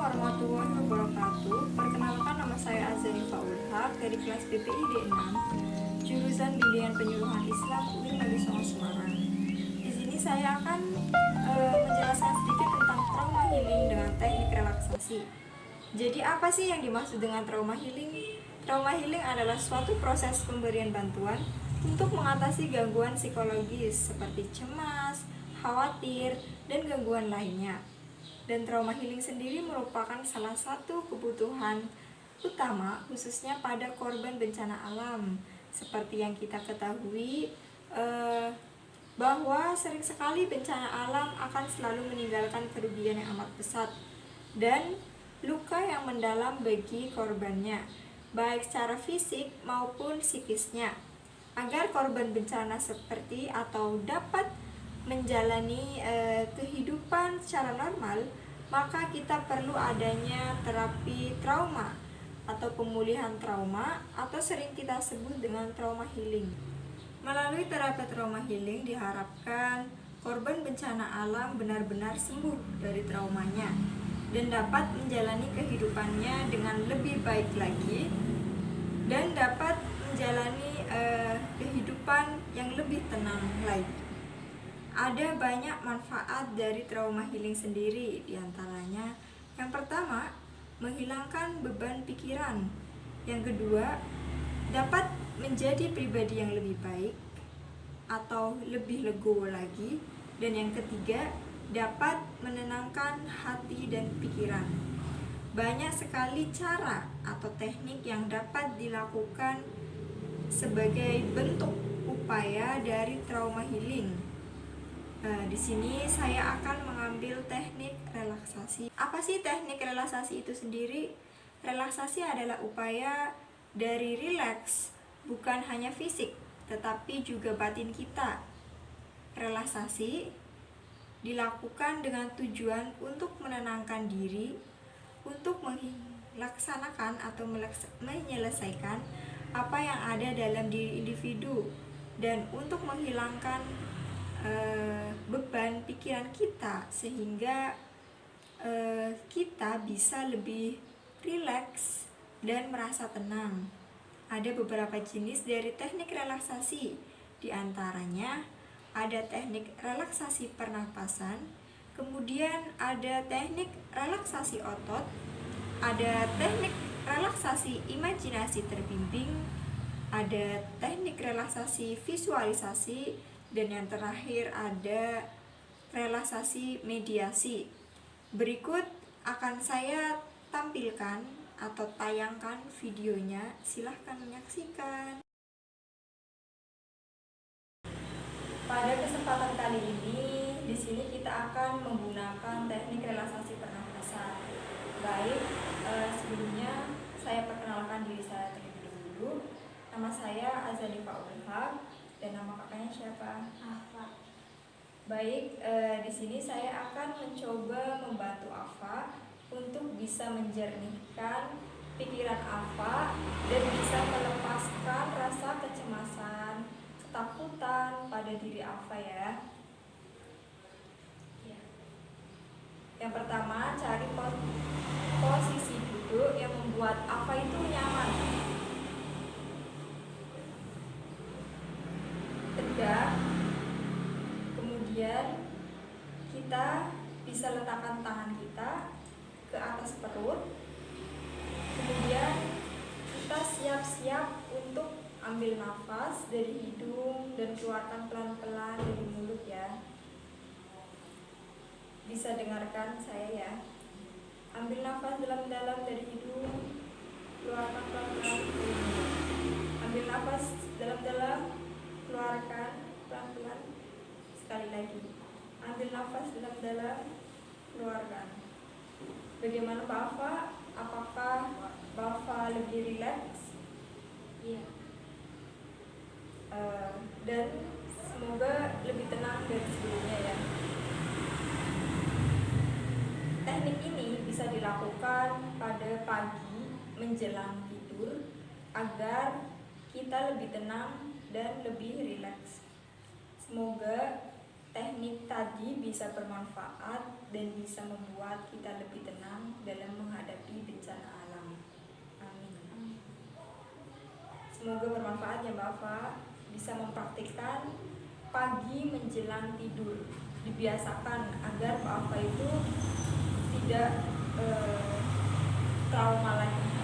warahmatullahi wabarakatuh. Perkenalkan, nama saya Azani Faulha dari kelas BPID 6, jurusan Bimbingan Penyuluhan Islam UIN Negeri Songo Semarang. Di sini saya akan menjelaskan sedikit tentang trauma healing dengan teknik relaksasi. Jadi apa sih yang dimaksud dengan trauma healing? Trauma healing adalah suatu proses pemberian bantuan untuk mengatasi gangguan psikologis seperti cemas, khawatir, dan gangguan lainnya. Dan trauma healing sendiri merupakan salah satu kebutuhan utama khususnya pada korban bencana alam. Seperti yang kita ketahui bahwa sering sekali bencana alam akan selalu meninggalkan kerugian yang amat besar dan luka yang mendalam bagi korbannya, baik secara fisik maupun psikisnya. Agar korban bencana seperti atau dapat menjalani kehidupan secara normal, maka kita perlu adanya terapi trauma atau pemulihan trauma, atau sering kita sebut dengan trauma healing. Melalui terapi trauma healing diharapkan korban bencana alam benar-benar sembuh dari traumanya dan dapat menjalani kehidupannya dengan lebih baik lagi dan dapat menjalani kehidupan yang lebih tenang lagi. Ada banyak manfaat dari trauma healing sendiri, diantaranya yang pertama, menghilangkan beban pikiran. Yang kedua, dapat menjadi pribadi yang lebih baik atau lebih legowo lagi. Dan yang ketiga, dapat menenangkan hati dan pikiran. Banyak sekali cara atau teknik yang dapat dilakukan sebagai bentuk upaya dari trauma healing. Di sini saya akan mengambil teknik relaksasi. Apa sih teknik relaksasi itu sendiri? Relaksasi adalah upaya dari rileks, bukan hanya fisik, tetapi juga batin kita. Relaksasi dilakukan dengan tujuan untuk menenangkan diri, untuk melaksanakan atau menyelesaikan apa yang ada dalam diri individu, dan untuk menghilangkan beban pikiran kita sehingga kita bisa lebih rileks dan merasa tenang. Ada beberapa jenis dari teknik relaksasi, diantaranya ada teknik relaksasi pernapasan, kemudian ada teknik relaksasi otot, ada teknik relaksasi imajinasi terbimbing, ada teknik relaksasi visualisasi, dan yang terakhir ada relaksasi mediasi. Berikut akan saya tampilkan atau tayangkan videonya, silahkan menyaksikan. Pada kesempatan kali ini, di sini kita akan menggunakan teknik relaksasi pernafasan. Baik, sebelumnya saya perkenalkan diri saya terlebih dahulu. Nama saya Azani Faulha. Dan nama kakaknya siapa? Afa. Baik, di sini saya akan mencoba membantu Afa untuk bisa menjernihkan pikiran Afa dan bisa melepaskan rasa kecemasan, ketakutan pada diri Afa ya. Yang pertama, cari posisi duduk yang membuat Afa itu nyaman. Tegak. Kemudian kita bisa letakkan tangan kita ke atas perut. Kemudian kita siap-siap untuk ambil nafas dari hidung dan keluarkan pelan-pelan dari mulut ya. Bisa dengarkan saya ya. Ambil nafas dalam-dalam dari hidung, keluarkan pelan-pelan dari mulut. Ambil nafas dalam-dalam, keluarkan pelan-pelan. Sekali lagi, ambil nafas dalam-dalam, keluarkan. Bagaimana Mbak Afa? Apakah Mbak Afa lebih rileks? Iya. Dan semoga lebih tenang dari sebelumnya ya. Teknik ini bisa dilakukan pada pagi menjelang tidur agar kita lebih tenang dan lebih rileks. Semoga teknik tadi bisa bermanfaat dan bisa membuat kita lebih tenang dalam menghadapi bencana alam. Amin. Semoga bermanfaat ya Mbak Afa. Bisa mempraktikkan pagi menjelang tidur. Dibiasakan agar Mbak Afa itu tidak trauma lagi